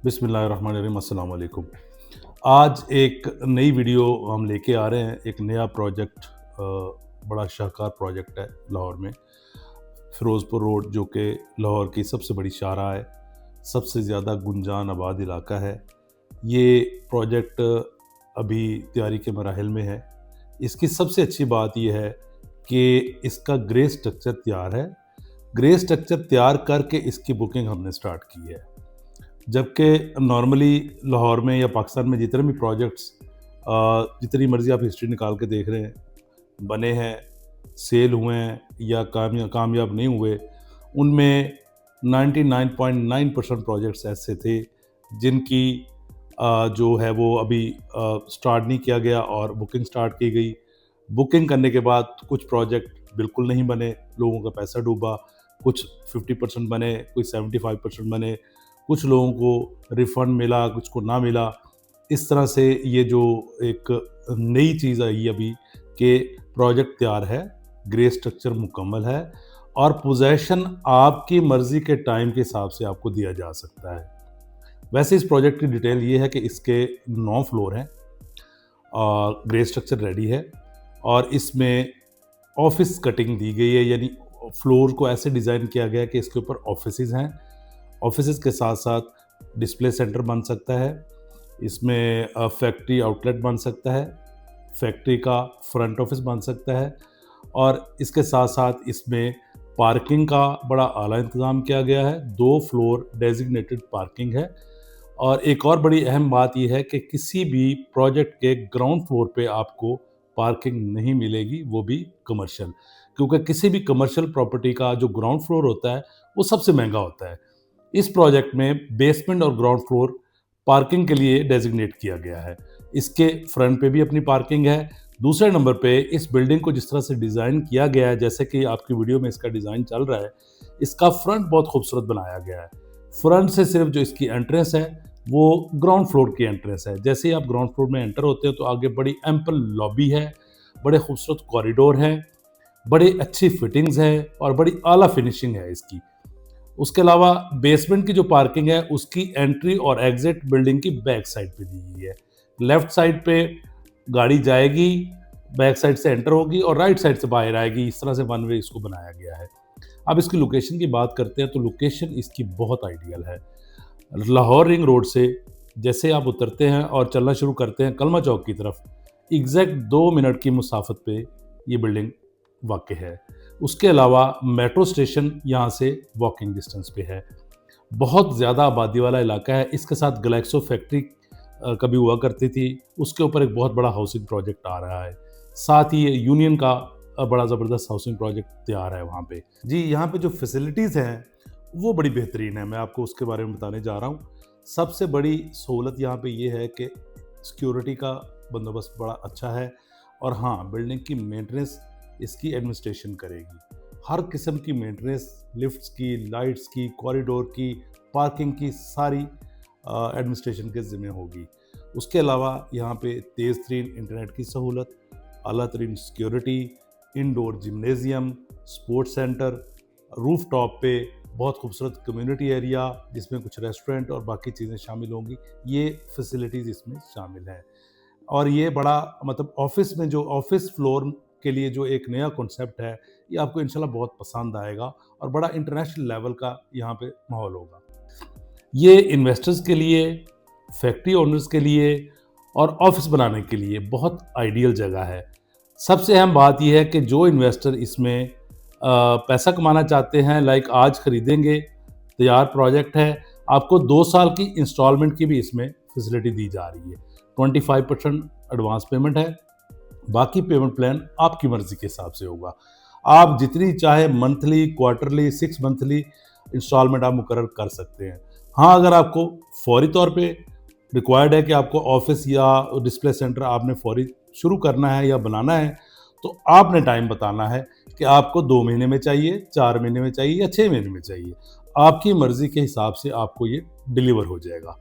बिस्मिल्लाहिर्रहमानिर्रहीम, अस्सलाम वालेकुम। आज एक नई वीडियो हम लेके आ रहे हैं। एक नया प्रोजेक्ट, बड़ा शाहकार प्रोजेक्ट है लाहौर में। फ़िरोज़पुर रोड जो कि लाहौर की सबसे बड़ी शाहराह है, सबसे ज़्यादा गुंजान आबाद इलाका है। ये प्रोजेक्ट अभी तैयारी के मराहिल में है। इसकी सबसे अच्छी बात ये है कि इसका ग्रे स्ट्रक्चर तैयार है। ग्रे स्ट्रक्चर तैयार करके इसकी बुकिंग हमने स्टार्ट की है। जबकि नॉर्मली लाहौर में या पाकिस्तान में जितने भी प्रोजेक्ट्स, जितनी मर्ज़ी आप हिस्ट्री निकाल के देख रहे हैं, बने हैं, सेल हुए हैं या कामयाब नहीं हुए, उनमें 99.9% प्रोजेक्ट्स ऐसे थे जिनकी जो है वो अभी स्टार्ट नहीं किया गया और बुकिंग स्टार्ट की गई। बुकिंग करने के बाद कुछ प्रोजेक्ट बिल्कुल नहीं बने, लोगों का पैसा डूबा, कुछ 50% बने, कुछ 75% बने, कुछ लोगों को रिफ़ंड मिला, कुछ को ना मिला। इस तरह से ये जो एक नई चीज़ आई अभी कि प्रोजेक्ट तैयार है, ग्रे स्ट्रक्चर मुकम्मल है और पोज़ेशन आपकी मर्ज़ी के टाइम के हिसाब से आपको दिया जा सकता है। वैसे इस प्रोजेक्ट की डिटेल ये है कि इसके 9 फ्लोर हैं और ग्रे स्ट्रक्चर रेडी है और इसमें ऑफ़िस कटिंग दी गई है, यानी फ्लोर को ऐसे डिज़ाइन किया गया है कि इसके ऊपर ऑफ़िसेज़ हैं। ऑफ़िसेज़ के साथ-साथ डिस्प्ले सेंटर बन सकता है। इसमें फैक्ट्री आउटलेट बन सकता है, फैक्ट्री का फ्रंट ऑफ़िस बन सकता है और इसके साथ-साथ इसमें पार्किंग का बड़ा आला इंतज़ाम किया गया है। 2 फ्लोर डेज़िग्नेटेड पार्किंग है और एक और बड़ी अहम बात ये है कि किसी भी प्रोजेक्ट के ग्राउंड फ्लोर पे आपको पार्किंग नहीं मिलेगी, वो भी कमर्शियल। क्योंकि किसी भी कमर्शियल प्रॉपर्टी का जो ग्राउंड फ्लोर होता है, वो सबसे महँगा होता है। इस प्रोजेक्ट में बेसमेंट और ग्राउंड फ्लोर पार्किंग के लिए डेज़िग्नेट किया गया है। इसके फ्रंट पे भी अपनी पार्किंग है। दूसरे नंबर पे इस बिल्डिंग को जिस तरह से डिज़ाइन किया गया है, जैसे कि आपकी वीडियो में इसका डिज़ाइन चल रहा है, इसका फ्रंट बहुत खूबसूरत बनाया गया है। फ्रंट से सिर्फ जो इसकी एंट्रेंस है, वो ग्राउंड फ्लोर की एंट्रेंस है। जैसे ही आप ग्राउंड फ्लोर में एंटर होते हो तो आगे बड़ी एम्पल लॉबी है, बड़े खूबसूरत कॉरिडोर हैं, बड़ी अच्छी फिटिंग्स है और बड़ी आला फिनिशिंग है इसकी। उसके अलावा बेसमेंट की जो पार्किंग है उसकी एंट्री और एग्जिट बिल्डिंग की बैक साइड पे दी गई है। लेफ्ट साइड पे गाड़ी जाएगी, बैक साइड से एंटर होगी और राइट साइड से बाहर आएगी। इस तरह से वन वे इसको बनाया गया है। अब इसकी लोकेशन की बात करते हैं तो लोकेशन इसकी बहुत आइडियल है। लाहौर रिंग रोड से जैसे आप उतरते हैं और चलना शुरू करते हैं कलमा चौक की तरफ, एग्जैक्ट 2 मिनट की मुसाफत पे ये बिल्डिंग वाक़ है। उसके अलावा मेट्रो स्टेशन यहाँ से वॉकिंग डिस्टेंस पे है। बहुत ज़्यादा आबादी वाला इलाका है। इसके साथ ग्लैक्सो फैक्ट्री कभी हुआ करती थी, उसके ऊपर एक बहुत बड़ा हाउसिंग प्रोजेक्ट आ रहा है। साथ ही ये यूनियन का बड़ा ज़बरदस्त हाउसिंग प्रोजेक्ट तैयार है वहाँ पे। जी, यहाँ पे जो फैसिलिटीज़ हैं, वो बड़ी बेहतरीन है। मैं आपको उसके बारे में बताने जा रहा हूँ। सबसे बड़ी सहूलत यहाँ पे ये है कि सिक्योरिटी का बंदोबस्त बड़ा अच्छा है और हाँ, बिल्डिंग की मेंटेनेंस इसकी एडमिनिस्ट्रेशन करेगी। हर किस्म की मेंटेनेंस, लिफ्ट्स की, लाइट्स की, कॉरिडोर की, पार्किंग की, सारी एडमिनिस्ट्रेशन के ज़िम्मे होगी। उसके अलावा यहाँ पे तेज़ तरीन इंटरनेट की सहूलत, आला तरीन security, indoor gymnasium, sports centre, roof top पे बहुत खूबसूरत कम्युनिटी एरिया जिसमें कुछ रेस्टोरेंट और बाकी चीज़ें शामिल होंगी। ये फैसिलिटीज़ इसमें शामिल हैं और ये बड़ा मतलब ऑफ़िस में जो ऑफ़िस फ्लोर के लिए जो एक नया कॉन्सेप्ट है, ये आपको इंशाल्लाह बहुत पसंद आएगा और बड़ा इंटरनेशनल लेवल का यहाँ पे माहौल होगा। ये इन्वेस्टर्स के लिए, फैक्ट्री ओनर्स के लिए और ऑफ़िस बनाने के लिए बहुत आइडियल जगह है। सबसे अहम बात ये है कि जो इन्वेस्टर इसमें पैसा कमाना चाहते हैं, लाइक आज खरीदेंगे, तैयार प्रोजेक्ट है, आपको 2 साल की इंस्टॉलमेंट की भी इसमें फैसिलिटी दी जा रही है। 25% एडवांस पेमेंट है, बाकी पेमेंट प्लान आपकी मर्ज़ी के हिसाब से होगा। आप जितनी चाहे मंथली, क्वार्टरली, 6 मंथली इंस्टॉलमेंट आप मुकर्रर कर सकते हैं। हाँ, अगर आपको फौरी तौर पे रिक्वायर्ड है कि आपको ऑफ़िस या डिस्प्ले सेंटर आपने फौरी शुरू करना है या बनाना है, तो आपने टाइम बताना है कि आपको 2 महीने में चाहिए, 4 महीने में चाहिए या 6 महीने में चाहिए। आपकी मर्ज़ी के हिसाब से आपको ये डिलीवर हो जाएगा।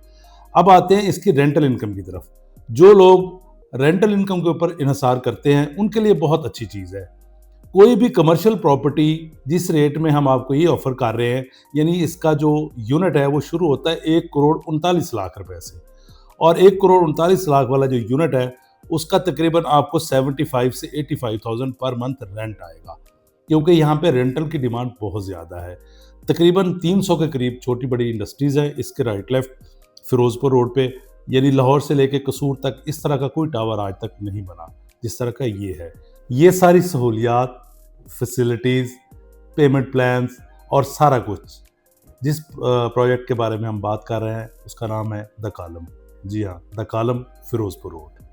अब आते हैं इसकी रेंटल इनकम की तरफ। जो लोग रेंटल इनकम के ऊपर इन्हिसार करते हैं, उनके लिए बहुत अच्छी चीज़ है। कोई भी कमर्शियल प्रॉपर्टी जिस रेट में हम आपको ये ऑफर कर रहे हैं, यानी इसका जो यूनिट है वो शुरू होता है 1,39,00,000 रुपए से, और 1,39,00,000 वाला जो यूनिट है उसका तकरीबन आपको 75 से 85,000 पर मंथ रेंट आएगा, क्योंकि यहाँ पे रेंटल की डिमांड बहुत ज़्यादा है। तकरीबन 300 के करीब छोटी बड़ी इंडस्ट्रीज़ हैं इसके राइट लेफ्ट फिरोजपुर रोड पे, यानी लाहौर से लेके कसूर तक इस तरह का कोई टावर आज तक नहीं बना जिस तरह का ये है। ये सारी सहूलियात, फैसिलिटीज़, पेमेंट प्लान्स और सारा कुछ जिस प्रोजेक्ट के बारे में हम बात कर रहे हैं उसका नाम है द कॉलम। जी हाँ, द कॉलम, फिरोजपुर रोड।